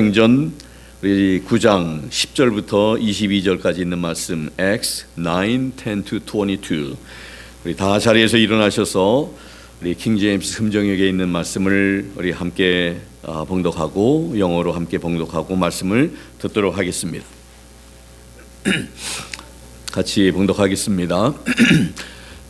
행전 우리 9장 10절부터 22절까지 있는 말씀 Acts 9, 10-22 우리 다 자리에서 일어나셔서 우리 킹제임스 금정역에 있는 말씀을 우리 함께 봉독하고 영어로 함께 봉독하고 말씀을 듣도록 하겠습니다. 같이 봉독하겠습니다.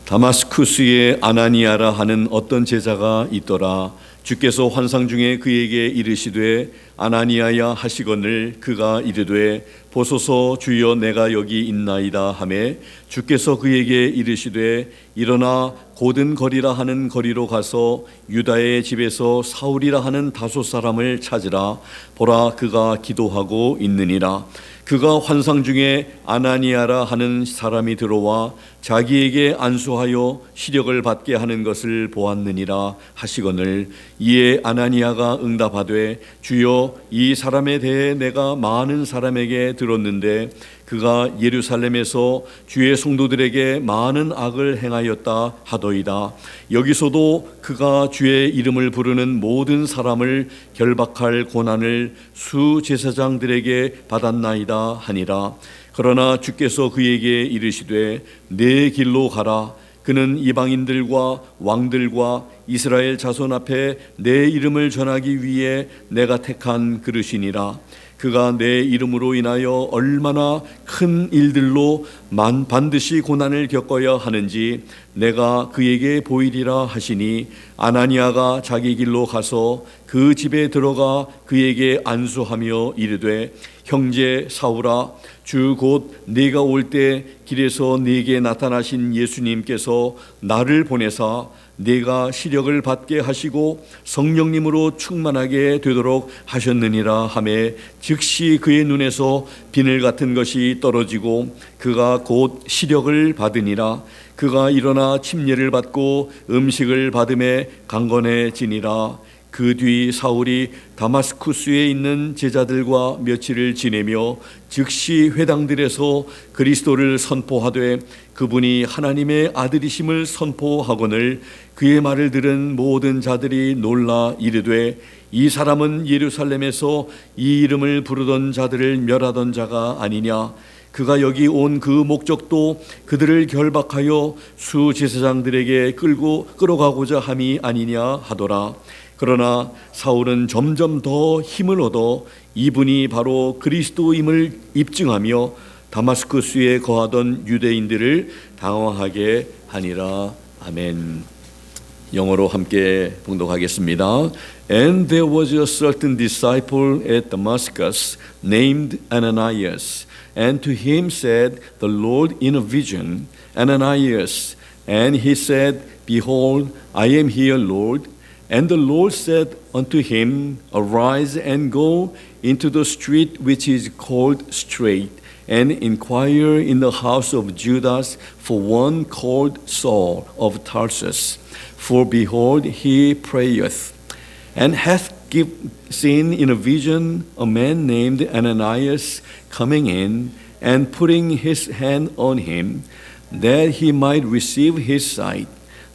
다마스쿠스에 아나니아라 하는 어떤 제자가 있더라. 주께서 환상 중에 그에게 이르시되 아나니아야 하시거늘 그가 이르되 보소서 주여 내가 여기 있나이다 하매 주께서 그에게 이르시되 일어나 고든 거리라 하는 거리로 가서 유다의 집에서 사울이라 하는 다섯 사람을 찾으라. 보라 그가 기도하고 있느니라. 그가 환상 중에 아나니아라 하는 사람이 들어와 자기에게 안수하여 시력을 받게 하는 것을 보았느니라 하시거늘 이에 아나니아가 응답하되 주여 이 사람에 대해 내가 많은 사람에게 들었는데 그가 예루살렘에서 주의 성도들에게 많은 악을 행하였다 하더이다. 여기서도 그가 주의 이름을 부르는 모든 사람을 결박할 고난을 수제사장들에게 받았나이다 하니라. 그러나 주께서 그에게 이르시되 내 길로 가라. 그는 이방인들과 왕들과 이스라엘 자손 앞에 내 이름을 전하기 위해 내가 택한 그릇이니라. 그가 내 이름으로 인하여 얼마나 큰 일들로 반드시 고난을 겪어야 하는지 내가 그에게 보이리라 하시니 아나니아가 자기 길로 가서 그 집에 들어가 그에게 안수하며 이르되 형제 사울아 주 곧 네가 올 때 길에서 네게 나타나신 예수님께서 나를 보내사 네가 시력을 받게 하시고 성령님으로 충만하게 되도록 하셨느니라 하매 즉시 그의 눈에서 비늘 같은 것이 떨어지고 그가 곧 시력을 받으니라. 그가 일어나 침례를 받고 음식을 받음에 강건해지니라. 그 뒤 사울이 다마스쿠스에 있는 제자들과 며칠을 지내며 즉시 회당들에서 그리스도를 선포하되 그분이 하나님의 아들이심을 선포하거늘 그의 말을 들은 모든 자들이 놀라 이르되 이 사람은 예루살렘에서 이 이름을 부르던 자들을 멸하던 자가 아니냐. 그가 여기 온 그 목적도 그들을 결박하여 수제사장들에게 끌어가고자 함이 아니냐 하더라. 그러나 사울은 점점 더 힘을 얻어 이분이 바로 그리스도임을 입증하며 다마스쿠스에 거하던 유대인들을 당황하게 하니라. 아멘. 영어로 함께 봉독하겠습니다. And there was a certain disciple at Damascus named Ananias, and to him said the Lord in a vision, Ananias. And he said, Behold, I am here, Lord. And the Lord said unto him, Arise and go into the street which is called Straight, and inquire in the house of Judas for one called Saul of Tarsus. For behold, he prayeth, and hath seen in a vision a man named Ananias coming in, and putting his hand on him, that he might receive his sight.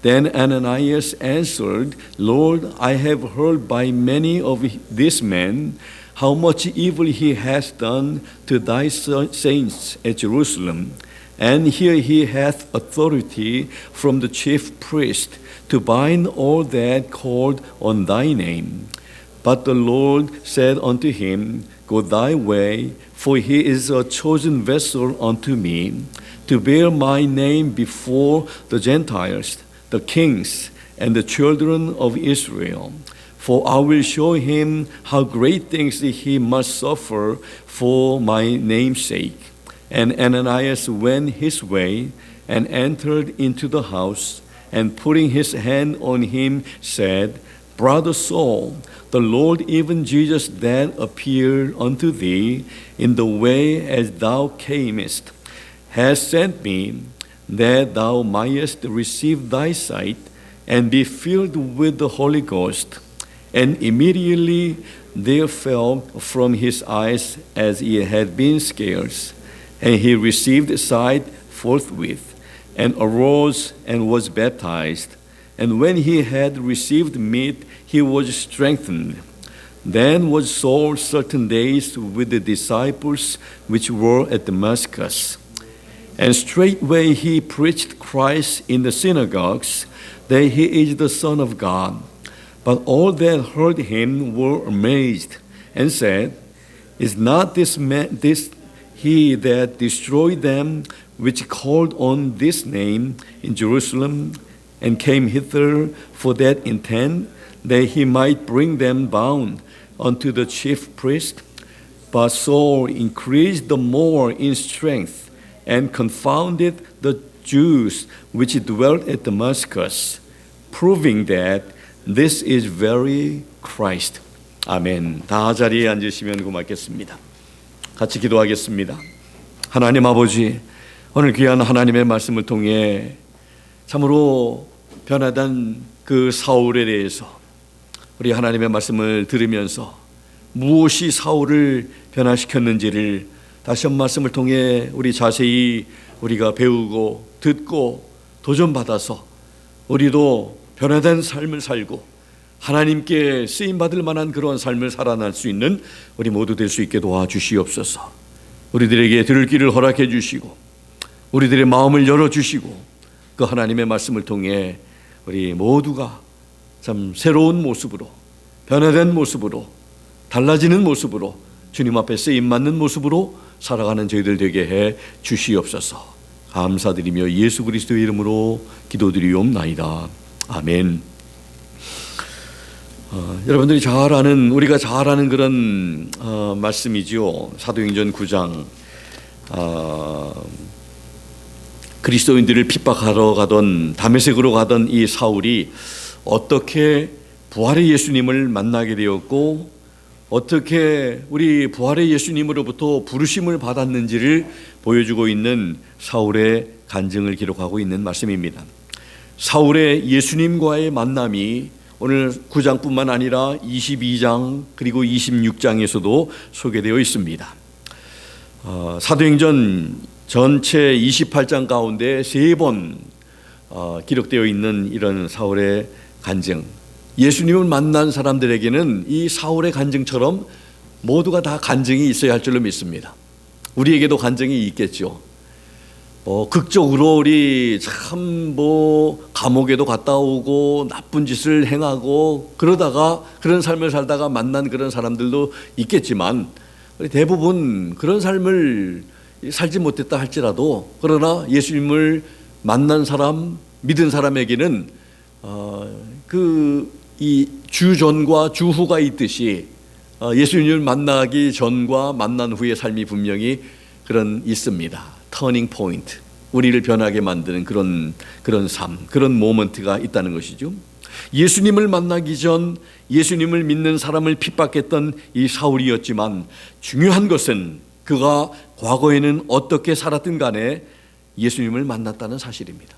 Then Ananias answered, Lord, I have heard by many of these men how much evil he hath done to thy saints at Jerusalem. And here he hath authority from the chief priest to bind all that called on thy name. But the Lord said unto him, Go thy way, for he is a chosen vessel unto me, to bear my name before the Gentiles, the kings, and the children of Israel. For I will show him how great things he must suffer for my name's sake. And Ananias went his way and entered into the house, and putting his hand on him said, Brother Saul, the Lord, even Jesus that appeared unto thee in the way as thou camest, has sent me, that thou mightest receive thy sight and be filled with the Holy Ghost. And immediately there fell from his eyes as it had been scales, and he received sight forthwith, and arose and was baptized. And when he had received meat, he was strengthened. Then was Saul certain days with the disciples which were at Damascus. And straightway he preached Christ in the synagogues, that he is the Son of God. But all that heard him were amazed, and said, Is not this he that destroyed them which called on this name in Jerusalem, and came hither for that intent, that he might bring them bound unto the chief priest? But Saul increased the more in strength, and confounded the Jews which dwelt at Damascus, proving that this is very Christ. 아멘. 다 자리에 앉으시면 고맙겠습니다. 같이 기도하겠습니다. 하나님 아버지, 오늘 귀한 하나님의 말씀을 통해 참으로 변화된 그 사울에 대해서 우리 하나님의 말씀을 들으면서 무엇이 사울을 변화시켰는지를 다시 한 말씀을 통해 우리 자세히 우리가 배우고 듣고 도전받아서 우리도 변화된 삶을 살고 하나님께 쓰임받을 만한 그런 삶을 살아날 수 있는 우리 모두 될 수 있게 도와주시옵소서. 우리들에게 들을 길을 허락해 주시고 우리들의 마음을 열어주시고 그 하나님의 말씀을 통해 우리 모두가 참 새로운 모습으로, 변화된 모습으로, 달라지는 모습으로, 주님 앞에 쓰임받는 모습으로 살아가는 저희들 되게 해 주시옵소서. 감사드리며 예수 그리스도의 이름으로 기도드리옵나이다. 아멘. 여러분들이 잘 아는, 우리가 잘 아는 그런 말씀이지요. 사도행전 9장 그리스도인들을 핍박하러 가던, 다메섹으로 가던 이 사울이 어떻게 부활의 예수님을 만나게 되었고 어떻게 우리 부활의 예수님으로부터 부르심을 받았는지를 보여주고 있는 사울의 간증을 기록하고 있는 말씀입니다. 사울의 예수님과의 만남이 오늘 9장뿐만 아니라 22장 그리고 26장에서도 소개되어 있습니다. 사도행전 전체 28장 가운데 3번 기록되어 있는 이런 사울의 간증, 예수님을 만난 사람들에게는 이 사울의 간증처럼 모두가 다 간증이 있어야 할 줄로 믿습니다. 우리에게도 간증이 있겠죠. 극적으로 우리 참 감옥에도 갔다 오고 나쁜 짓을 행하고 그러다가 그런 삶을 살다가 만난 그런 사람들도 있겠지만 우리 대부분 그런 삶을 살지 못했다 할지라도 그러나 예수님을 만난 사람, 믿은 사람에게는 이 주전과 주후가 있듯이 예수님을 만나기 전과 만난 후의 삶이 분명히 있습니다. 터닝 포인트, 우리를 변하게 만드는 그런 삶, 그런 모먼트가 있다는 것이죠. 예수님을 만나기 전 예수님을 믿는 사람을 핍박했던 이 사울이었지만 중요한 것은 그가 과거에는 어떻게 살았든 간에 예수님을 만났다는 사실입니다.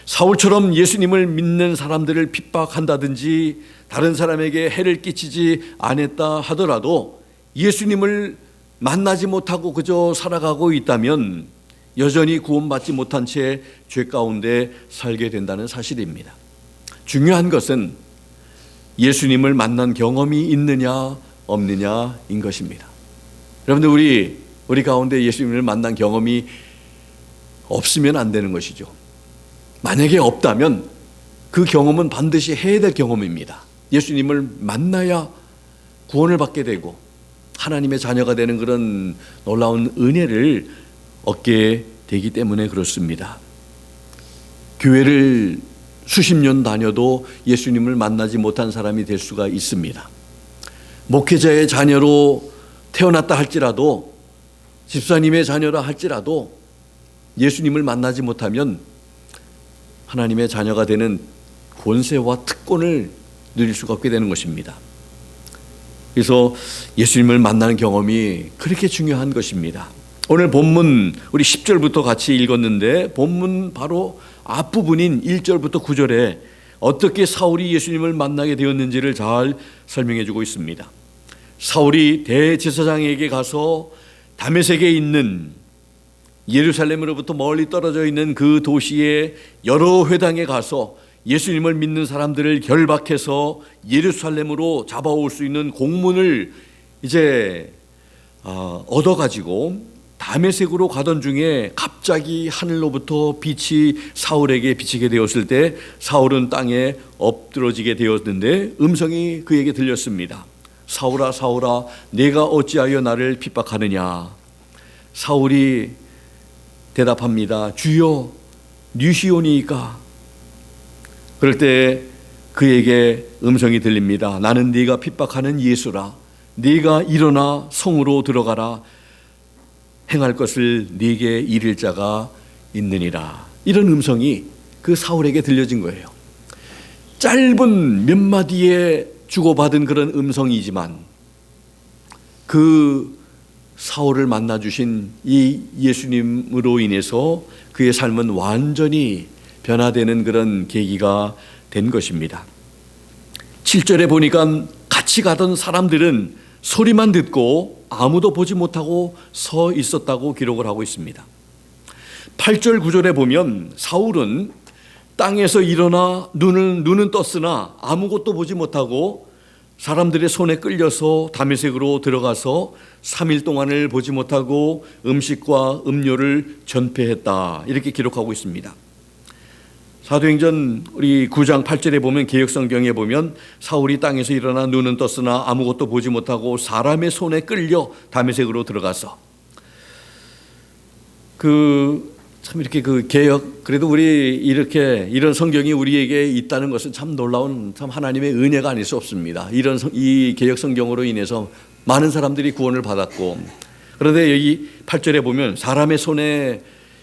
사울처럼 예수님을 믿는 사람들을 핍박한다든지 다른 사람에게 해를 끼치지 않았다 하더라도 예수님을 만나지 못하고 그저 살아가고 있다면 여전히 구원받지 못한 채 죄 가운데 살게 된다는 사실입니다. 중요한 것은 예수님을 만난 경험이 있느냐 없느냐인 것입니다. 여러분들 우리 가운데 예수님을 만난 경험이 없으면 안 되는 것이죠. 만약에 없다면 그 경험은 반드시 해야 될 경험입니다. 예수님을 만나야 구원을 받게 되고 하나님의 자녀가 되는 그런 놀라운 은혜를 얻게 되기 때문에 그렇습니다. 교회를 수십 년 다녀도 예수님을 만나지 못한 사람이 될 수가 있습니다. 목회자의 자녀로 태어났다 할지라도 집사님의 자녀라 할지라도 예수님을 만나지 못하면 하나님의 자녀가 되는 권세와 특권을 누릴 수가 없게 되는 것입니다. 그래서 예수님을 만나는 경험이 그렇게 중요한 것입니다. 오늘 본문 우리 10절부터 같이 읽었는데 본문 바로 앞부분인 1절부터 9절에 어떻게 사울이 예수님을 만나게 되었는지를 잘 설명해 주고 있습니다. 사울이 대제사장에게 가서 다메섹에 있는 예루살렘으로부터 멀리 떨어져 있는 그 도시의 여러 회당에 가서 예수님을 믿는 사람들을 결박해서 예루살렘으로 잡아올 수 있는 공문을 이제 얻어가지고 다메섹으로 가던 중에 갑자기 하늘로부터 빛이 사울에게 비치게 되었을 때 사울은 땅에 엎드러지게 되었는데 음성이 그에게 들렸습니다. 사울아 사울아 내가 어찌하여 나를 핍박하느냐. 사울이 대답합니다. 주여 뉴시오니이까. 그럴 때 그에게 음성이 들립니다. 나는 네가 핍박하는 예수라. 네가 일어나 성으로 들어가라. 행할 것을 네게 이를 자가 있느니라. 이런 음성이 그 사울에게 들려진 거예요. 짧은 몇 마디에 주고받은 그런 음성이지만 그 사울을 만나주신 이 예수님으로 인해서 그의 삶은 완전히 변화되는 그런 계기가 된 것입니다. 7절에 보니까 같이 가던 사람들은 소리만 듣고 아무도 보지 못하고 서 있었다고 기록을 하고 있습니다. 8절 9절에 보면 사울은 땅에서 일어나 눈은 떴으나 아무것도 보지 못하고 사람들의 손에 끌려서 다메섹으로 들어가서 3일 동안을 보지 못하고 음식과 음료를 전폐했다. 이렇게 기록하고 있습니다. 사도행전 우리 9장 8절에 보면 개역성경에 보면 사울이 땅에서 일어나 눈은 떴으나 아무것도 보지 못하고 사람의 손에 끌려 다메섹으로 들어가서 참 이렇게 그 개역 그래도 우리 이렇게 이런 성경이 우리에게 있다는 것은 참 놀라운 참 하나님의 은혜가 아닐 수 없습니다. 이 개역 성경으로 인해서 많은 사람들이 구원을 받았고 그런데 여기 8절에 보면 사람의 손에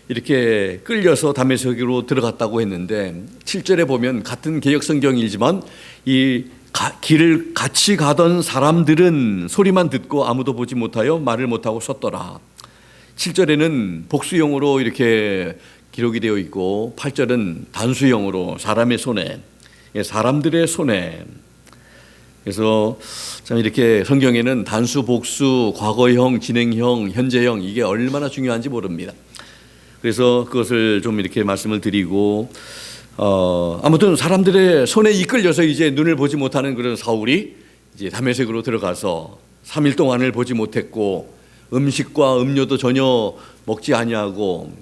이렇게 끌려서 다메섹으로 들어갔다고 했는데 7절에 보면 같은 개역 성경이지만 이 길을 같이 가던 사람들은 소리만 듣고 아무도 보지 못하여 말을 못하고 섰더라. 7절에는 복수형으로 이렇게 기록이 되어 있고 8절은 단수형으로 사람의 손에 사람들의 손에. 그래서 참 이렇게 성경에는 단수, 복수, 과거형, 진행형, 현재형 이게 얼마나 중요한지 모릅니다. 그래서 그것을 좀 이렇게 말씀을 드리고 아무튼 사람들의 손에 이끌려서 이제 눈을 보지 못하는 그런 사울이 이제 다메섹으로 들어가서 3일 동안을 보지 못했고 음식과 음료도 전혀 먹지 아니하고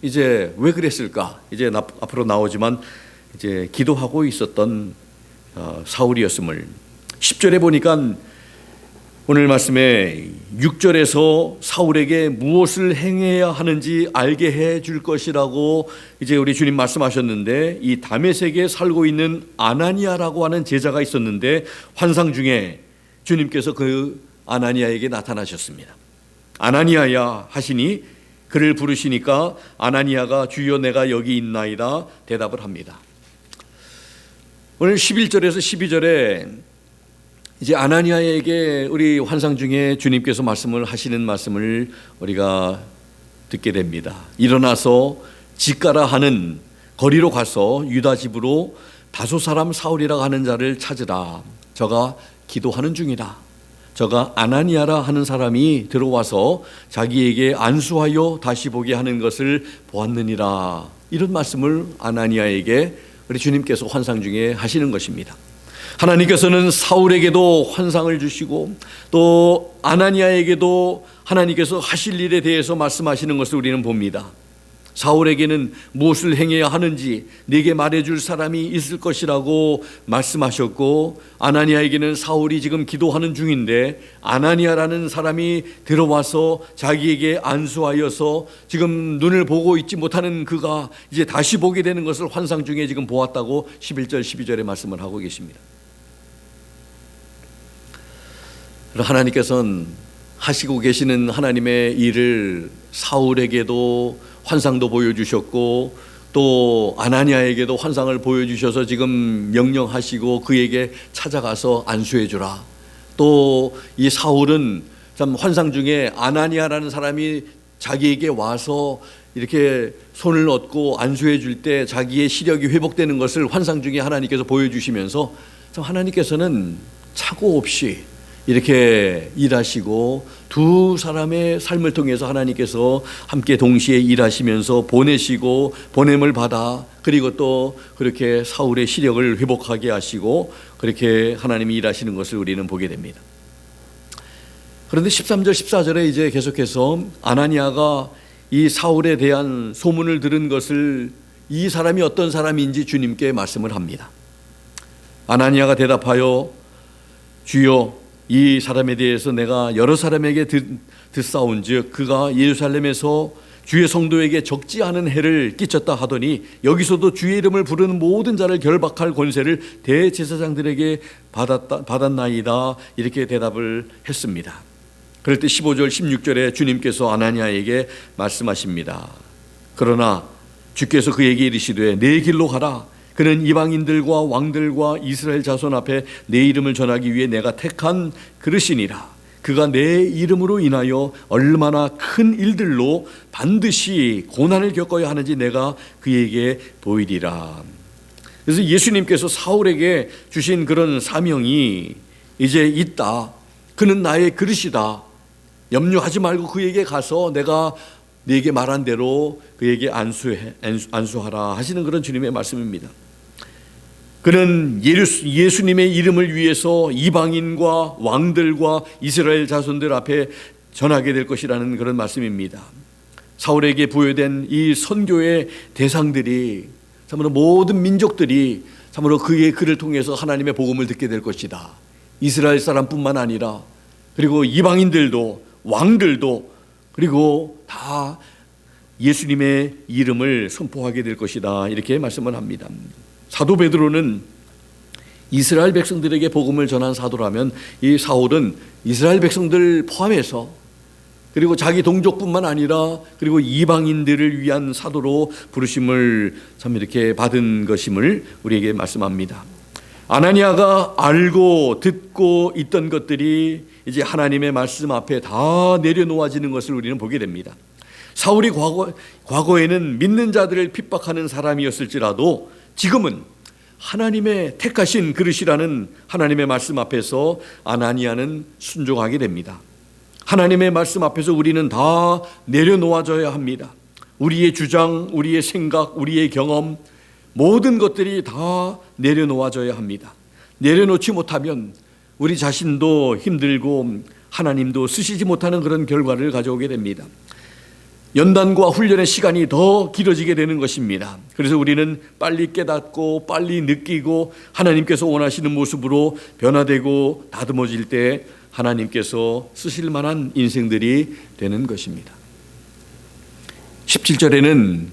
이제 왜 그랬을까? 이제 앞으로 나오지만 이제 기도하고 있었던 사울이었음을 10절에 보니까 오늘 말씀에 6절에서 사울에게 무엇을 행해야 하는지 알게 해 줄 것이라고 이제 우리 주님 말씀하셨는데 이 다메섹에 살고 있는 아나니아라고 하는 제자가 있었는데 환상 중에 주님께서 그 아나니아에게 나타나셨습니다. 아나니아야 하시니 그를 부르시니까 아나니아가 주여 내가 여기 있나이다 대답을 합니다. 오늘 11절에서 12절에 이제 아나니아에게 우리 환상 중에 주님께서 말씀을 하시는 말씀을 우리가 듣게 됩니다. 일어나서 직가라 하는 거리로 가서 유다 집으로 다소 사람 사울이라고 하는 자를 찾으라. 저가 기도하는 중이다. 저가 아나니아라 하는 사람이 들어와서 자기에게 안수하여 다시 보게 하는 것을 보았느니라. 이런 말씀을 아나니아에게 우리 주님께서 환상 중에 하시는 것입니다. 하나님께서는 사울에게도 환상을 주시고 또 아나니아에게도 하나님께서 하실 일에 대해서 말씀하시는 것을 우리는 봅니다. 사울에게는 무엇을 행해야 하는지 네게 말해줄 사람이 있을 것이라고 말씀하셨고 아나니아에게는 사울이 지금 기도하는 중인데 아나니아라는 사람이 들어와서 자기에게 안수하여서 지금 눈을 보고 있지 못하는 그가 이제 다시 보게 되는 것을 환상 중에 지금 보았다고 11절 12절에 말씀을 하고 계십니다. 하나님께서는 하시고 계시는 하나님의 일을 사울에게도 환상도 보여주셨고 또 아나니아에게도 환상을 보여주셔서 지금 명령하시고 그에게 찾아가서 안수해 주라. 또 이 사울은 참 환상 중에 아나니아라는 사람이 자기에게 와서 이렇게 손을 얻고 안수해 줄 때 자기의 시력이 회복되는 것을 환상 중에 하나님께서 보여주시면서 참 하나님께서는 착오 없이 이렇게 일하시고 두 사람의 삶을 통해서 하나님께서 함께 동시에 일하시면서 보내시고 보냄을 받아 그리고 또 그렇게 사울의 시력을 회복하게 하시고 그렇게 하나님이 일하시는 것을 우리는 보게 됩니다. 그런데 13절 14절에 이제 계속해서 아나니아가 이 사울에 대한 소문을 들은 것을 이 사람이 어떤 사람인지 주님께 말씀을 합니다. 아나니아가 대답하여 주여 이 사람에 대해서 내가 여러 사람에게 듣사온즉 그가 예루살렘에서 주의 성도에게 적지 않은 해를 끼쳤다 하더니 여기서도 주의 이름을 부르는 모든 자를 결박할 권세를 대제사장들에게 받았나이다. 이렇게 대답을 했습니다. 그럴 때 15절 16절에 주님께서 아나니아에게 말씀하십니다. 그러나 주께서 그에게 이르시되 내 길로 가라. 그는 이방인들과 왕들과 이스라엘 자손 앞에 내 이름을 전하기 위해 내가 택한 그릇이니라. 그가 내 이름으로 인하여 얼마나 큰 일들로 반드시 고난을 겪어야 하는지 내가 그에게 보이리라. 그래서 예수님께서 사울에게 주신 그런 사명이 이제 있다. 그는 나의 그릇이다. 염려하지 말고 그에게 가서 내가 네게 말한 대로 그에게 안수하라 하시는 그런 주님의 말씀입니다. 그는 예수님의 이름을 위해서 이방인과 왕들과 이스라엘 자손들 앞에 전하게 될 것이라는 그런 말씀입니다. 사울에게 부여된 이 선교의 대상들이 참으로 모든 민족들이 참으로 그의 글을 통해서 하나님의 복음을 듣게 될 것이다. 이스라엘 사람뿐만 아니라 그리고 이방인들도 왕들도 그리고 다 예수님의 이름을 선포하게 될 것이다. 이렇게 말씀을 합니다. 사도 베드로는 이스라엘 백성들에게 복음을 전한 사도라면 이 사울은 이스라엘 백성들 포함해서 그리고 자기 동족뿐만 아니라 그리고 이방인들을 위한 사도로 부르심을 참 이렇게 받은 것임을 우리에게 말씀합니다. 아나니아가 알고 듣고 있던 것들이 이제 하나님의 말씀 앞에 다 내려놓아지는 것을 우리는 보게 됩니다. 사울이 과거에는 믿는 자들을 핍박하는 사람이었을지라도 지금은 하나님의 택하신 그릇이라는 하나님의 말씀 앞에서 아나니아는 순종하게 됩니다. 하나님의 말씀 앞에서 우리는 다 내려놓아져야 합니다. 우리의 주장, 우리의 생각, 우리의 경험 모든 것들이 다 내려놓아져야 합니다. 내려놓지 못하면 우리 자신도 힘들고 하나님도 쓰시지 못하는 그런 결과를 가져오게 됩니다. 연단과 훈련의 시간이 더 길어지게 되는 것입니다. 그래서 우리는 빨리 깨닫고 빨리 느끼고 하나님께서 원하시는 모습으로 변화되고 다듬어질 때 하나님께서 쓰실 만한 인생들이 되는 것입니다. 17절에는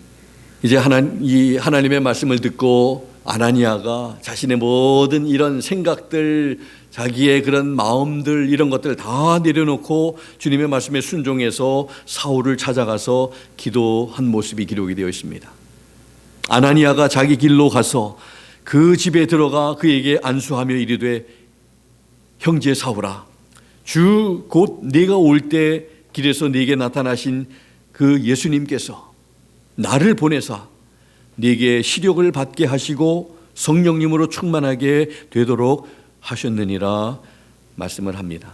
이제 하나님의 말씀을 듣고 아나니아가 자신의 모든 이런 생각들, 자기의 그런 마음들 이런 것들 다 내려놓고 주님의 말씀에 순종해서 사울을 찾아가서 기도한 모습이 기록이 되어 있습니다. 아나니아가 자기 길로 가서 그 집에 들어가 그에게 안수하며 이르되 형제 사울아 주 곧 네가 올 때 길에서 네게 나타나신 그 예수님께서 나를 보내사 네게 시력을 받게 하시고 성령님으로 충만하게 되도록 하셨느니라 말씀을 합니다.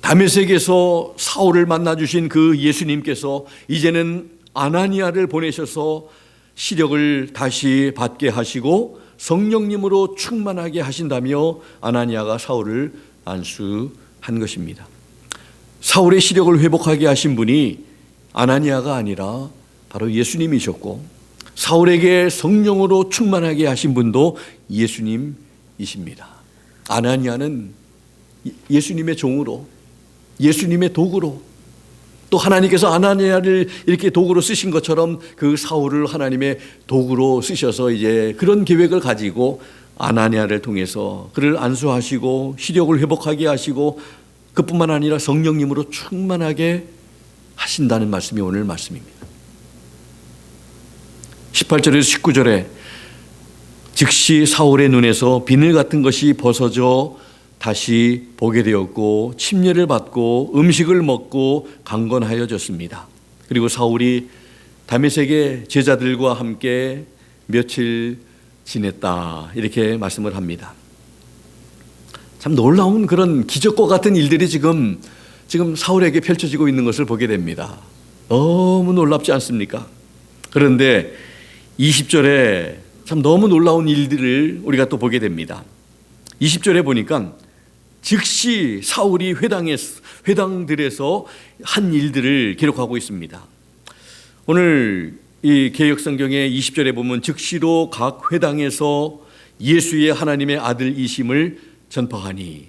다메섹에서 사울을 만나주신 그 예수님께서 이제는 아나니아를 보내셔서 시력을 다시 받게 하시고 성령님으로 충만하게 하신다며 아나니아가 사울을 안수한 것입니다. 사울의 시력을 회복하게 하신 분이 아나니아가 아니라 바로 예수님이셨고 사울에게 성령으로 충만하게 하신 분도 예수님이십니다. 아나니아는 예수님의 종으로 예수님의 도구로 또 하나님께서 아나니아를 이렇게 도구로 쓰신 것처럼 그 사울을 하나님의 도구로 쓰셔서 이제 그런 계획을 가지고 아나니아를 통해서 그를 안수하시고 시력을 회복하게 하시고 그뿐만 아니라 성령님으로 충만하게 하신다는 말씀이 오늘 말씀입니다. 18절에서 19절에 즉시 사울의 눈에서 비늘 같은 것이 벗어져 다시 보게 되었고 침례를 받고 음식을 먹고 강건하여졌습니다. 그리고 사울이 다메섹의 제자들과 함께 며칠 지냈다 이렇게 말씀을 합니다. 참 놀라운 그런 기적과 같은 일들이 지금 지금 사울에게 펼쳐지고 있는 것을 보게 됩니다. 너무 놀랍지 않습니까? 그런데 20절에 참 너무 놀라운 일들을 우리가 또 보게 됩니다. 20절에 보니까 즉시 사울이 회당들에서 한 일들을 기록하고 있습니다. 오늘 이 개역성경의 20절에 보면 즉시로 각 회당에서 예수의 하나님의 아들이심을 전파하니,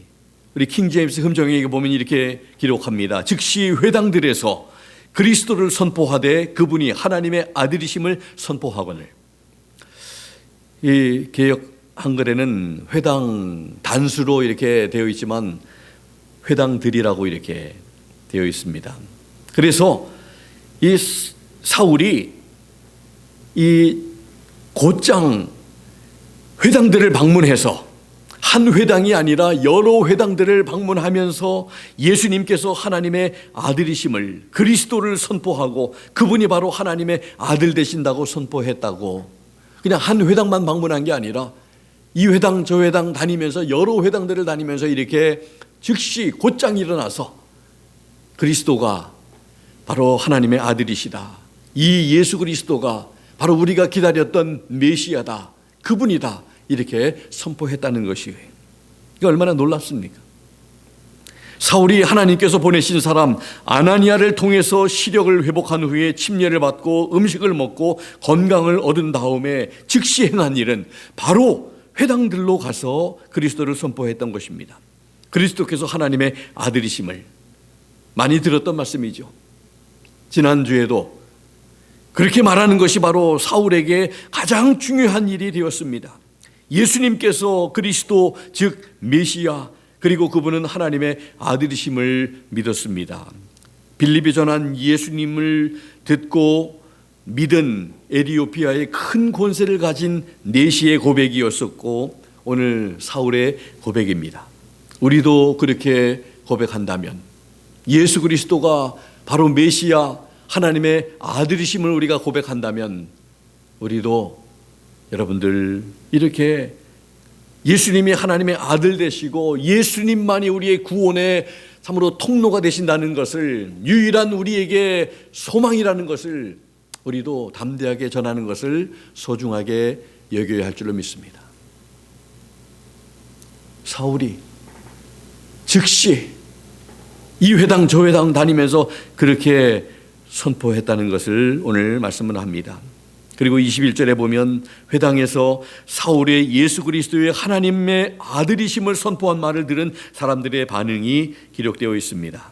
우리 킹제임스 흠정에 보면 이렇게 기록합니다. 즉시 회당들에서 그리스도를 선포하되 그분이 하나님의 아들이심을 선포하거늘. 이 개역 한글에는 회당 단수로 이렇게 되어 있지만 회당들이라고 이렇게 되어 있습니다. 그래서 이 사울이 이 곧장 회당들을 방문해서 한 회당이 아니라 여러 회당들을 방문하면서 예수님께서 하나님의 아들이심을, 그리스도를 선포하고 그분이 바로 하나님의 아들 되신다고 선포했다고. 그냥 한 회당만 방문한 게 아니라 이 회당 저 회당 다니면서 여러 회당들을 다니면서 이렇게 즉시 곧장 일어나서 그리스도가 바로 하나님의 아들이시다, 이 예수 그리스도가 바로 우리가 기다렸던 메시아다, 그분이다, 이렇게 선포했다는 것이에요. 이게 얼마나 놀랍습니까? 사울이 하나님께서 보내신 사람 아나니아를 통해서 시력을 회복한 후에 침례를 받고 음식을 먹고 건강을 얻은 다음에 즉시 행한 일은 바로 회당들로 가서 그리스도를 선포했던 것입니다. 그리스도께서 하나님의 아들이심을 많이 들었던 말씀이죠. 지난주에도 그렇게 말하는 것이 바로 사울에게 가장 중요한 일이 되었습니다. 예수님께서 그리스도 즉 메시아, 그리고 그분은 하나님의 아들이심을 믿었습니다. 빌립이 전한 예수님을 듣고 믿은 에티오피아의 큰 권세를 가진 내시의 고백이었었고 오늘 사울의 고백입니다. 우리도 그렇게 고백한다면, 예수 그리스도가 바로 메시아 하나님의 아들이심을 우리가 고백한다면, 우리도 여러분들 이렇게 예수님이 하나님의 아들 되시고 예수님만이 우리의 구원의 참으로 통로가 되신다는 것을, 유일한 우리에게 소망이라는 것을 우리도 담대하게 전하는 것을 소중하게 여겨야 할 줄로 믿습니다. 사울이 즉시 이 회당 저 회당 다니면서 그렇게 선포했다는 것을 오늘 말씀을 합니다. 그리고 21절에 보면 회당에서 사울의 예수 그리스도의 하나님의 아들이심을 선포한 말을 들은 사람들의 반응이 기록되어 있습니다.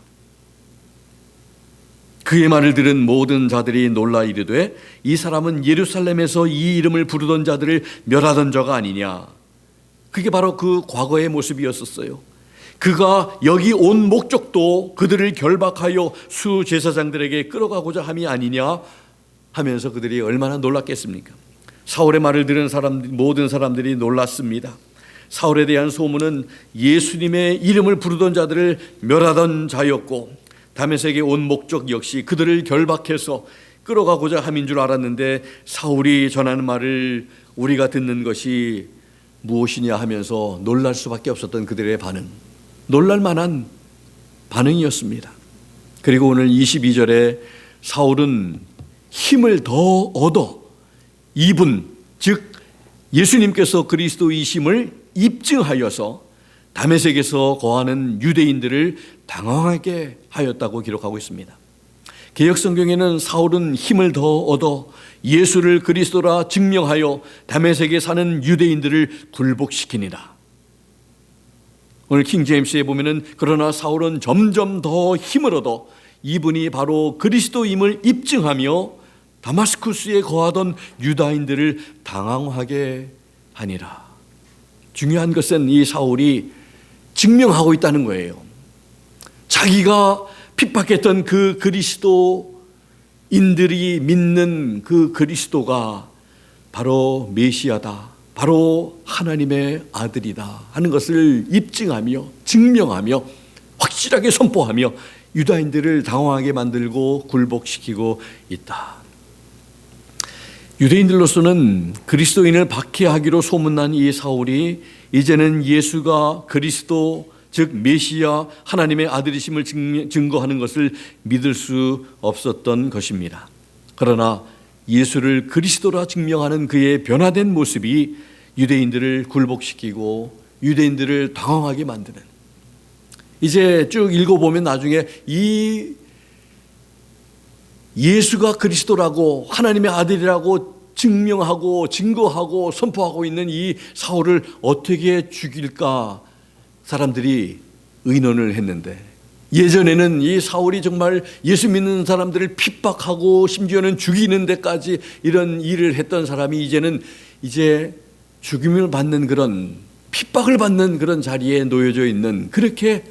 그의 말을 들은 모든 자들이 놀라 이르되 이 사람은 예루살렘에서 이 이름을 부르던 자들을 멸하던 자가 아니냐. 그게 바로 그 과거의 모습이었었어요. 그가 여기 온 목적도 그들을 결박하여 수제사장들에게 끌어가고자 함이 아니냐 하면서 그들이 얼마나 놀랐겠습니까? 사울의 말을 들은 모든 사람들이 놀랐습니다. 사울에 대한 소문은 예수님의 이름을 부르던 자들을 멸하던 자였고 다메섹에 온 목적 역시 그들을 결박해서 끌어가고자 함인 줄 알았는데, 사울이 전하는 말을 우리가 듣는 것이 무엇이냐 하면서 놀랄 수밖에 없었던 그들의 반응, 놀랄 만한 반응이었습니다. 그리고 오늘 22절에 사울은 힘을 더 얻어 이분 즉 예수님께서 그리스도이심을 입증하여서 다메섹에서 거하는 유대인들을 당황하게 하였다고 기록하고 있습니다. 개역성경에는 사울은 힘을 더 얻어 예수를 그리스도라 증명하여 다메섹에 사는 유대인들을 굴복시키니라. 오늘 킹제임스에 보면은 그러나 사울은 점점 더 힘을 얻어 이분이 바로 그리스도임을 입증하며 다마스쿠스에 거하던 유다인들을 당황하게 하니라. 중요한 것은 이 사울이 증명하고 있다는 거예요. 자기가 핍박했던 그 그리스도인들이 믿는 그 그리스도가 바로 메시아다, 바로 하나님의 아들이다 하는 것을 입증하며 증명하며 확실하게 선포하며 유다인들을 당황하게 만들고 굴복시키고 있다. 유대인들로서는 그리스도인을 박해하기로 소문난 이 사울이 이제는 예수가 그리스도 즉 메시아 하나님의 아들이심을 증거하는 것을 믿을 수 없었던 것입니다. 그러나 예수를 그리스도라 증명하는 그의 변화된 모습이 유대인들을 굴복시키고 유대인들을 당황하게 만드는, 이제 쭉 읽어보면 나중에 이 예수가 그리스도라고 하나님의 아들이라고 증명하고 증거하고 선포하고 있는 이 사울을 어떻게 죽일까 사람들이 의논을 했는데, 예전에는 이 사울이 정말 예수 믿는 사람들을 핍박하고 심지어는 죽이는 데까지 이런 일을 했던 사람이 이제는 죽임을 받는 그런, 핍박을 받는 그런 자리에 놓여져 있는, 그렇게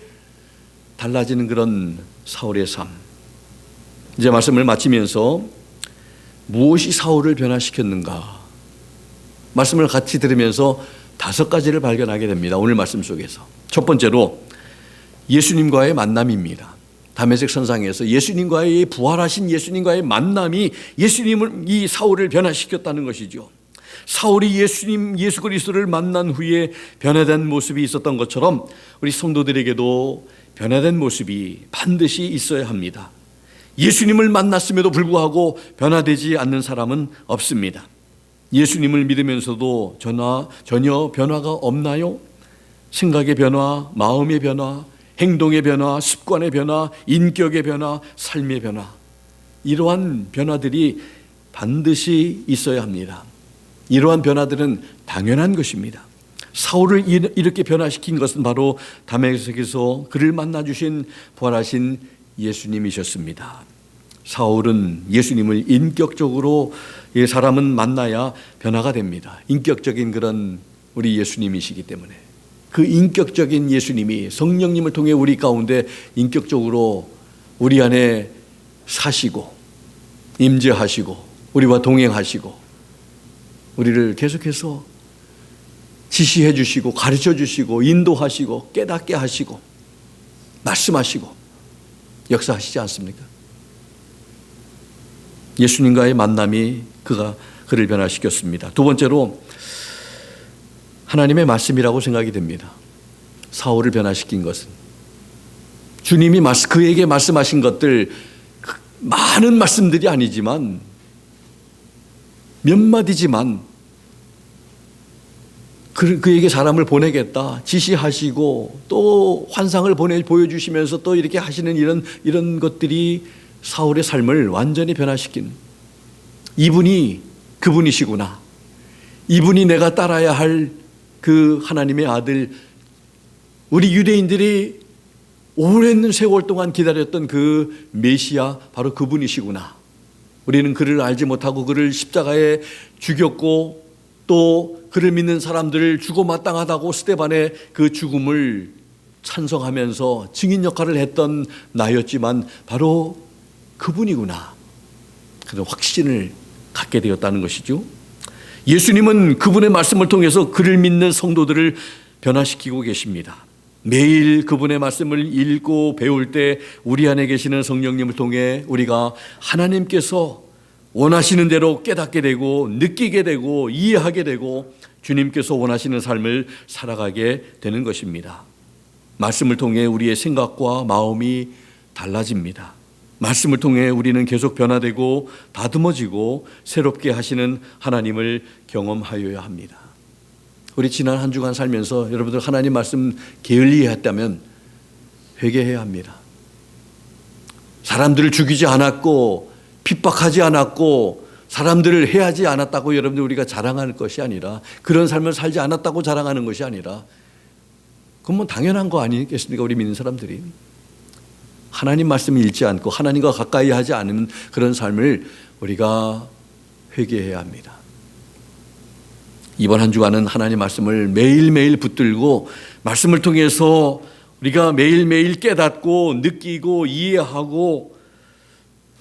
달라지는 그런 사울의 삶. 이제 말씀을 마치면서 무엇이 사울을 변화시켰는가, 말씀을 같이 들으면서 5가지를 발견하게 됩니다. 오늘 말씀 속에서 첫 번째로 예수님과의 만남입니다. 다메섹 선상에서 예수님과의, 부활하신 예수님과의 만남이 이 사울을 변화시켰다는 것이죠. 사울이 예수 그리스도를 만난 후에 변화된 모습이 있었던 것처럼 우리 성도들에게도 변화된 모습이 반드시 있어야 합니다. 예수님을 만났음에도 불구하고 변화되지 않는 사람은 없습니다. 예수님을 믿으면서도 전혀 변화가 없나요? 생각의 변화, 마음의 변화, 행동의 변화, 습관의 변화, 인격의 변화, 삶의 변화, 이러한 변화들이 반드시 있어야 합니다. 이러한 변화들은 당연한 것입니다. 사울을 이렇게 변화시킨 것은 바로 다메섹에서 그를 만나주신 부활하신 예수님이셨습니다. 사울은 예수님을 인격적으로, 사람은 만나야 변화가 됩니다. 인격적인 그런 우리 예수님이시기 때문에 그 인격적인 예수님이 성령님을 통해 우리 가운데 인격적으로 우리 안에 사시고 임재하시고 우리와 동행하시고 우리를 계속해서 지시해 주시고 가르쳐 주시고 인도하시고 깨닫게 하시고 말씀하시고 역사하시지 않습니까? 예수님과의 만남이 그를 변화시켰습니다. 두 번째로 하나님의 말씀이라고 생각이 됩니다. 사울을 변화시킨 것은 주님이 그에게 말씀하신 것들, 많은 말씀들이 아니지만 몇 마디지만 그에게 사람을 보내겠다 지시하시고 또 환상을 보여주시면서 또 이렇게 하시는 이런 것들이 사울의 삶을 완전히 변화시킨, 이분이 그분이시구나, 이분이 내가 따라야 할 그 하나님의 아들, 우리 유대인들이 오랜 세월 동안 기다렸던 그 메시아, 바로 그분이시구나. 우리는 그를 알지 못하고 그를 십자가에 죽였고 또 그를 믿는 사람들을 죽어 마땅하다고 스데반의 그 죽음을 찬성하면서 증인 역할을 했던 나였지만 바로 그분이구나, 그런 확신을 갖게 되었다는 것이죠. 예수님은 그분의 말씀을 통해서 그를 믿는 성도들을 변화시키고 계십니다. 매일 그분의 말씀을 읽고 배울 때 우리 안에 계시는 성령님을 통해 우리가 하나님께서 원하시는 대로 깨닫게 되고 느끼게 되고 이해하게 되고 주님께서 원하시는 삶을 살아가게 되는 것입니다. 말씀을 통해 우리의 생각과 마음이 달라집니다. 말씀을 통해 우리는 계속 변화되고 다듬어지고 새롭게 하시는 하나님을 경험하여야 합니다. 우리 지난 한 주간 살면서 여러분들 하나님 말씀 게을리했다면 회개해야 합니다. 사람들을 죽이지 않았고 핍박하지 않았고 사람들을 해하지 않았다고 여러분들 우리가 자랑할 것이 아니라, 그런 삶을 살지 않았다고 자랑하는 것이 아니라, 그건 뭐 당연한 거 아니겠습니까? 우리 믿는 사람들이 하나님 말씀을 읽지 않고 하나님과 가까이 하지 않은 그런 삶을 우리가 회개해야 합니다. 이번 한 주간은 하나님 말씀을 매일매일 붙들고 말씀을 통해서 우리가 매일매일 깨닫고 느끼고 이해하고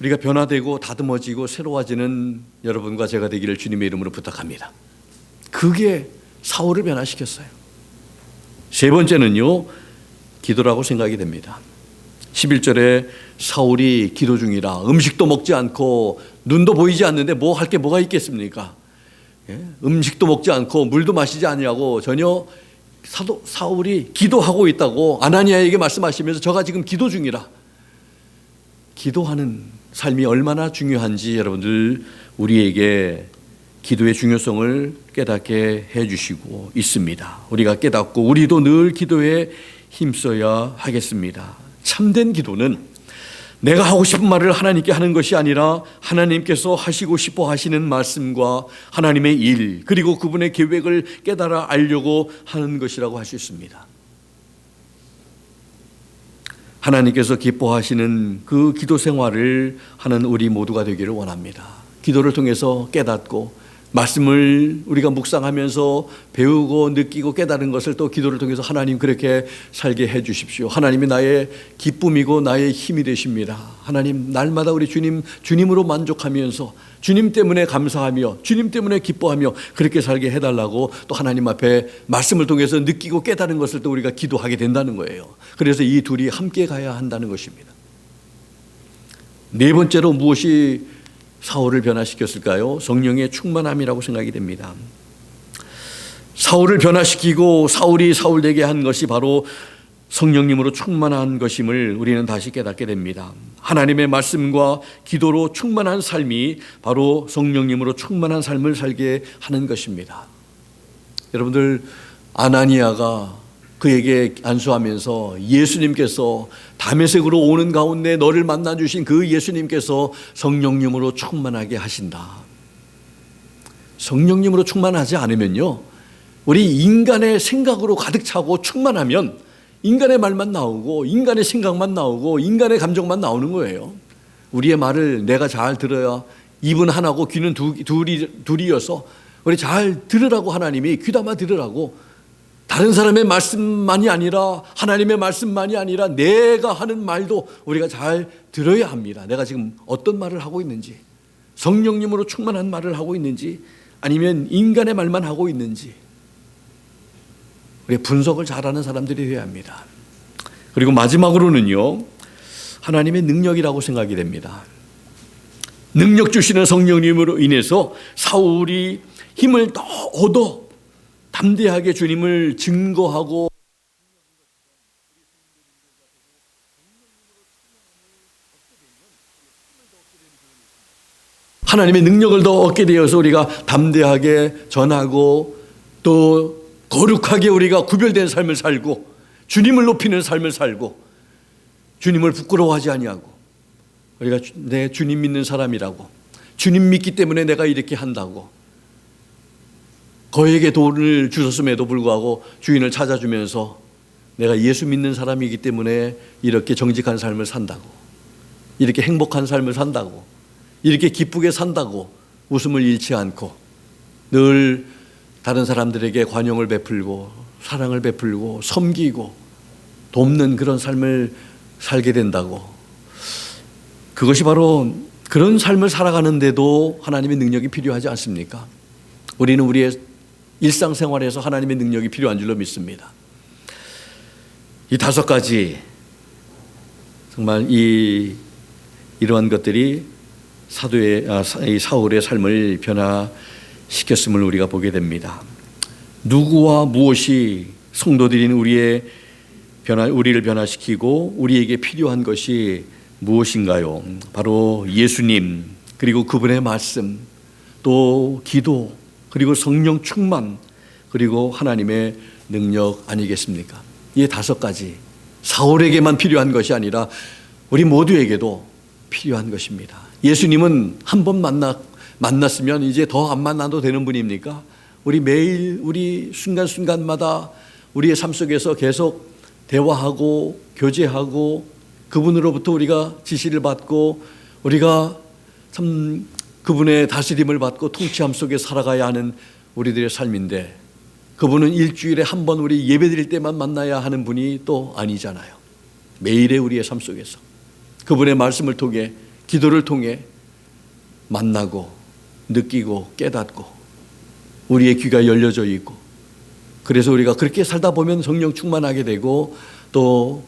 우리가 변화되고 다듬어지고 새로워지는 여러분과 제가 되기를 주님의 이름으로 부탁합니다. 그게 사울을 변화시켰어요. 세 번째는요, 기도라고 생각이 됩니다. 11절에 사울이 기도 중이라 음식도 먹지 않고 눈도 보이지 않는데 뭐 할 게 뭐가 있겠습니까? 음식도 먹지 않고 물도 마시지 않냐고 전혀 사도 사울이 기도하고 있다고 아나니아에게 말씀하시면서 저가 지금 기도 중이라. 기도하는 삶이 얼마나 중요한지 여러분들 우리에게 기도의 중요성을 깨닫게 해주시고 있습니다. 우리가 깨닫고 우리도 늘 기도에 힘써야 하겠습니다. 참된 기도는 내가 하고 싶은 말을 하나님께 하는 것이 아니라 하나님께서 하시고 싶어 하시는 말씀과 하나님의 일 그리고 그분의 계획을 깨달아 알려고 하는 것이라고 할 수 있습니다. 하나님께서 기뻐하시는 그 기도 생활을 하는 우리 모두가 되기를 원합니다. 기도를 통해서 깨닫고 말씀을 우리가 묵상하면서 배우고 느끼고 깨달은 것을 또 기도를 통해서 하나님 그렇게 살게 해 주십시오. 하나님이 나의 기쁨이고 나의 힘이 되십니다. 하나님 날마다 우리 주님으로 만족하면서 주님 때문에 감사하며 주님 때문에 기뻐하며 그렇게 살게 해달라고 또 하나님 앞에 말씀을 통해서 느끼고 깨달은 것을 또 우리가 기도하게 된다는 거예요. 그래서 이 둘이 함께 가야 한다는 것입니다. 네 번째로 무엇이 사울을 변화시켰을까요? 성령의 충만함이라고 생각이 됩니다. 사울을 변화시키고 사울이 사울되게 한 것이 바로 성령님으로 충만한 것임을 우리는 다시 깨닫게 됩니다. 하나님의 말씀과 기도로 충만한 삶이 바로 성령님으로 충만한 삶을 살게 하는 것입니다. 여러분들 아나니아가 그에게 안수하면서 예수님께서 다메섹으로 오는 가운데 너를 만나주신 그 예수님께서 성령님으로 충만하게 하신다. 성령님으로 충만하지 않으면요, 우리 인간의 생각으로 가득 차고 충만하면 인간의 말만 나오고 인간의 생각만 나오고 인간의 감정만 나오는 거예요. 우리의 말을 내가 잘 들어야 입은 하나고 귀는 둘이어서 우리 잘 들으라고 하나님이 귀담아 들으라고 다른 사람의 말씀만이 아니라 하나님의 말씀만이 아니라 내가 하는 말도 우리가 잘 들어야 합니다. 내가 지금 어떤 말을 하고 있는지 성령님으로 충만한 말을 하고 있는지 아니면 인간의 말만 하고 있는지 우리 분석을 잘하는 사람들이 되어야 합니다. 그리고 마지막으로는요, 하나님의 능력이라고 생각이 됩니다. 능력 주시는 성령님으로 인해서 사울이 힘을 더 얻어 담대하게 주님을 증거하고 하나님의 능력을 더 얻게 되어서 우리가 담대하게 전하고 또 거룩하게 우리가 구별된 삶을 살고 주님을 높이는 삶을 살고 주님을 부끄러워하지 아니하고 우리가 내 주님 믿는 사람이라고 주님 믿기 때문에 내가 이렇게 한다고 거에게 돈을 주셨음에도 불구하고 주인을 찾아주면서 내가 예수 믿는 사람이기 때문에 이렇게 정직한 삶을 산다고 이렇게 행복한 삶을 산다고 이렇게 기쁘게 산다고 웃음을 잃지 않고 늘 다른 사람들에게 관용을 베풀고 사랑을 베풀고 섬기고 돕는 그런 삶을 살게 된다고 그것이 바로 그런 삶을 살아가는데도 하나님의 능력이 필요하지 않습니까? 우리는 우리의 일상생활에서 하나님의 능력이 필요한 줄로 믿습니다. 이 5가지 정말 이러한 것들이 사울의 삶을 변화시켰음을 우리가 보게 됩니다. 누구와 무엇이 성도들인 우리를 변화시키고 우리에게 필요한 것이 무엇인가요? 바로 예수님 그리고 그분의 말씀 또 기도 그리고 성령 충만 그리고 하나님의 능력 아니겠습니까? 이 5가지 사울에게만 필요한 것이 아니라 우리 모두에게도 필요한 것입니다. 예수님은 한 번 만났으면 이제 더 안 만나도 되는 분입니까? 우리 매일 우리 순간순간마다 우리의 삶 속에서 계속 대화하고 교제하고 그분으로부터 우리가 지시를 받고 우리가 참 그분의 다스림을 받고 통치함 속에 살아가야 하는 우리들의 삶인데 그분은 일주일에 한 번 우리 예배드릴 때만 만나야 하는 분이 또 아니잖아요. 매일의 우리의 삶 속에서 그분의 말씀을 통해 기도를 통해 만나고 느끼고 깨닫고 우리의 귀가 열려져 있고 그래서 우리가 그렇게 살다 보면 성령 충만하게 되고 또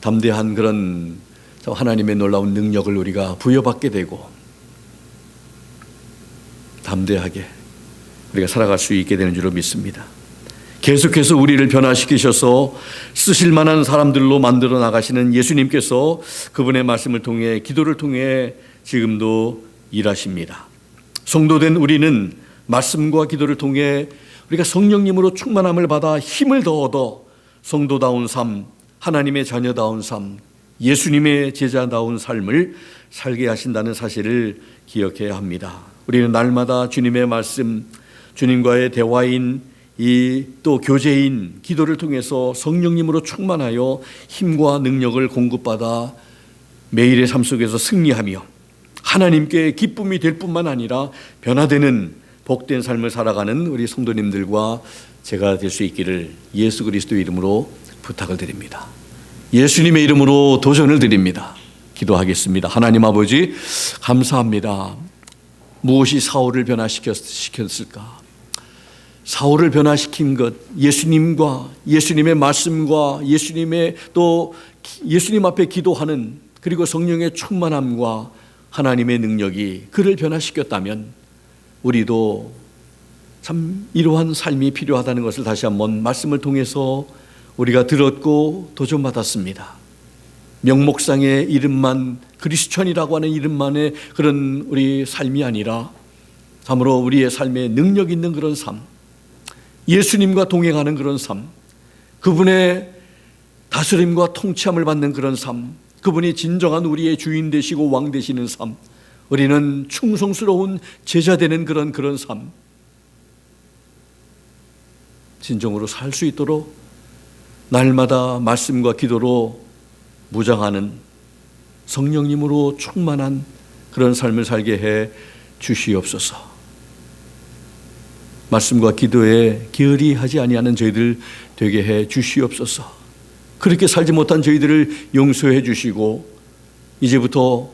담대한 그런 하나님의 놀라운 능력을 우리가 부여받게 되고 담대하게 우리가 살아갈 수 있게 되는 줄로 믿습니다. 계속해서 우리를 변화시키셔서 쓰실 만한 사람들로 만들어 나가시는 예수님께서 그분의 말씀을 통해, 기도를 통해 지금도 일하십니다. 성도된 우리는 말씀과 기도를 통해 우리가 성령님으로 충만함을 받아 힘을 더 얻어 성도다운 삶, 하나님의 자녀다운 삶, 예수님의 제자다운 삶을 살게 하신다는 사실을 기억해야 합니다. 우리는 날마다 주님의 말씀, 주님과의 대화인 이 또 교제인 기도를 통해서 성령님으로 충만하여 힘과 능력을 공급받아 매일의 삶 속에서 승리하며 하나님께 기쁨이 될 뿐만 아니라 변화되는 복된 삶을 살아가는 우리 성도님들과 제가 될 수 있기를 예수 그리스도의 이름으로 부탁을 드립니다. 예수님의 이름으로 도전을 드립니다. 기도하겠습니다. 하나님 아버지, 감사합니다. 무엇이 사울을 변화시켰을까? 사울을 변화시킨 것, 예수님과 예수님의 말씀과 예수님 앞에 기도하는, 그리고 성령의 충만함과 하나님의 능력이 그를 변화시켰다면 우리도 참 이러한 삶이 필요하다는 것을 다시 한번 말씀을 통해서 우리가 들었고 도전받았습니다. 명목상의 이름만, 그리스천이라고 하는 이름만의 그런 우리 삶이 아니라 참으로 우리의 삶에 능력 있는 그런 삶, 예수님과 동행하는 그런 삶, 그분의 다스림과 통치함을 받는 그런 삶, 그분이 진정한 우리의 주인 되시고 왕 되시는 삶, 우리는 충성스러운 제자 되는 그런 삶, 진정으로 살 수 있도록 날마다 말씀과 기도로 무장하는 성령님으로 충만한 그런 삶을 살게 해 주시옵소서. 말씀과 기도에 게으리 하지 아니하는 저희들 되게 해 주시옵소서. 그렇게 살지 못한 저희들을 용서해 주시고 이제부터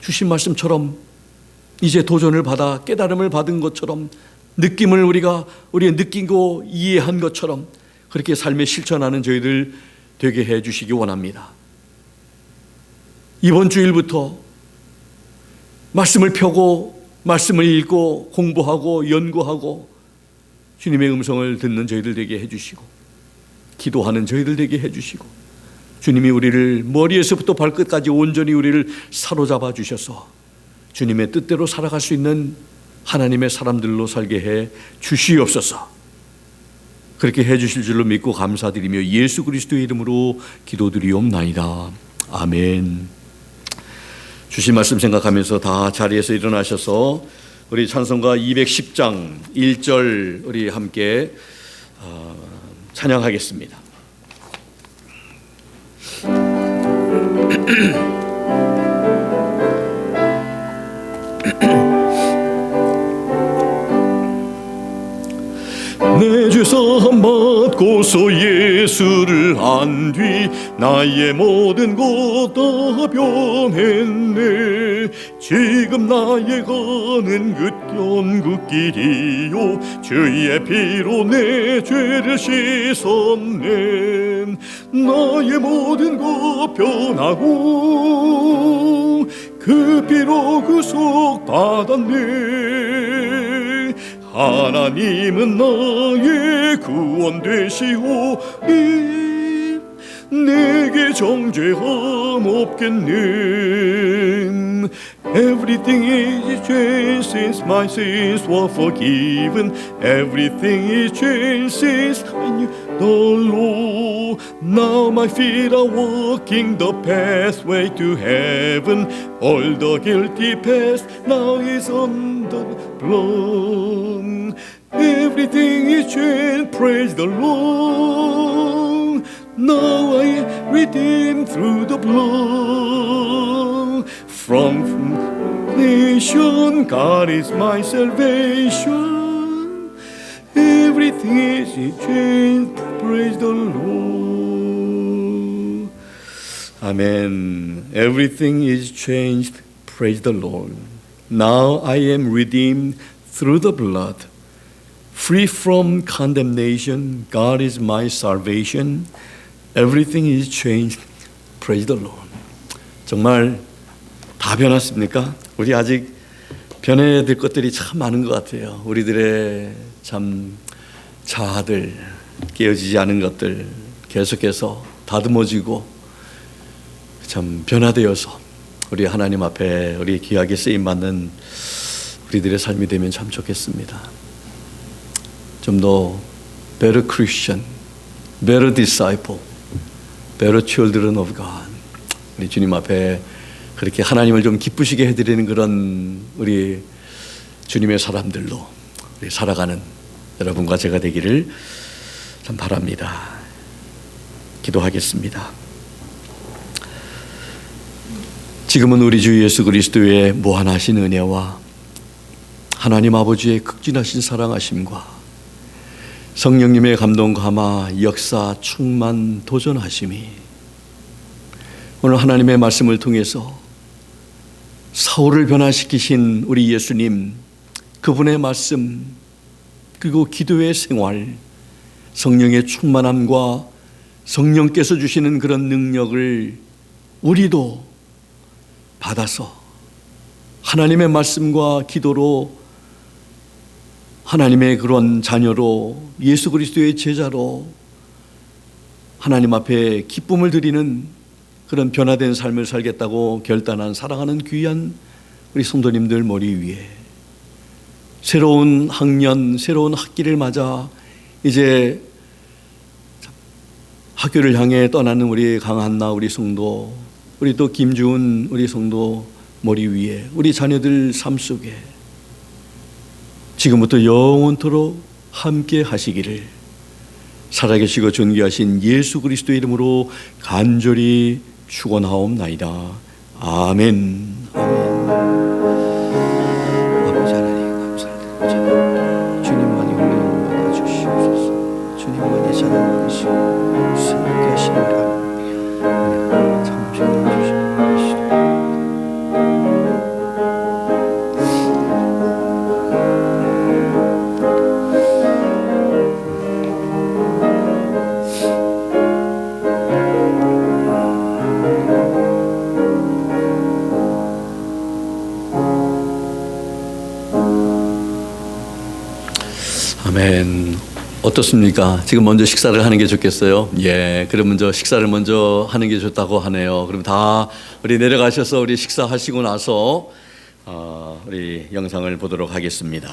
주신 말씀처럼 이제 도전을 받아 깨달음을 받은 것처럼 느낌을 우리가 느끼고 이해한 것처럼 그렇게 삶에 실천하는 저희들 되게 해 주시기 원합니다. 이번 주일부터 말씀을 펴고 말씀을 읽고 공부하고 연구하고 주님의 음성을 듣는 저희들 되게 해주시고 기도하는 저희들 되게 해주시고 주님이 우리를 머리에서부터 발끝까지 온전히 우리를 사로잡아 주셔서 주님의 뜻대로 살아갈 수 있는 하나님의 사람들로 살게 해 주시옵소서. 그렇게 해 주실 줄로 믿고 감사드리며 예수 그리스도의 이름으로 기도드리옵나이다. 아멘. 주신 말씀 생각하면서 다 자리에서 일어나셔서 우리 찬송가 210장 1절 우리 함께 찬양하겠습니다. 내 죄사함 받고서 예수를 안 뒤 나의 모든 것 다 변했네. 지금 나의 가는 그 천국길이요 주의 피로 내 죄를 씻었네. 나의 모든 것 변하고 그 피로 구속 받았네. 하나님은 나의 구원 되시오니 내게 정죄함 없겠네. Everything is changed since my sins were forgiven. Everything is changed since I knew the law. Now my feet are walking the pathway to heaven. All the guilty past now is under the blood. Everything is changed, praise the Lord. Now I am redeemed through the blood. From nation, God is my salvation. Everything is changed, praise the Lord. Amen. Everything is changed, praise the Lord. Now I am redeemed through the blood. Free from condemnation, God is my salvation. Everything is changed. Praise the Lord. 정말 다 변했습니까? 우리 아직 변해야 될 것들이 참 많은 것 같아요. 우리들의 참 자아들, 깨어지지 않은 것들 계속해서 다듬어지고 참 변화되어서 우리 하나님 앞에 우리 귀하게 쓰임받는 우리들의 삶이 되면 참 좋겠습니다. 좀 더 better Christian, better disciple, better children of God. 우리 주님 앞에 그렇게 하나님을 좀 기쁘시게 해드리는 그런 우리 주님의 사람들로 우리 살아가는 여러분과 제가 되기를 참 바랍니다. 기도하겠습니다. 지금은 우리 주 예수 그리스도의 무한하신 은혜와 하나님 아버지의 극진하신 사랑하심과 성령님의 감동 감화 역사 충만 도전하심이 오늘 하나님의 말씀을 통해서 사울을 변화시키신 우리 예수님, 그분의 말씀, 그리고 기도의 생활, 성령의 충만함과 성령께서 주시는 그런 능력을 우리도 받아서 하나님의 말씀과 기도로 하나님의 그런 자녀로 예수 그리스도의 제자로 하나님 앞에 기쁨을 드리는 그런 변화된 삶을 살겠다고 결단한 사랑하는 귀한 우리 성도님들 머리 위에 새로운 학년, 새로운 학기를 맞아 이제 학교를 향해 떠나는 우리 강한나 우리 성도, 우리 또 김주은 우리 성도 머리 위에 우리 자녀들 삶 속에 지금부터 영원토록 함께 하시기를 살아계시고 존귀하신 예수 그리스도의 이름으로 간절히 축원하옵나이다. 아멘. 아멘. 아버지 하나님 감사드립니다. 주님만이 은혜 받아 주시옵소서. 주님만이 찬양 받으시고 승리케 하시리라. 참 주님 주시옵소서. 아멘. 어떻습니까? 지금 먼저 식사를 하는 게 좋겠어요? 예, 그럼 먼저 식사를 먼저 하는 게 좋다고 하네요. 그럼 다 우리 내려가셔서 우리 식사하시고 나서 우리 영상을 보도록 하겠습니다.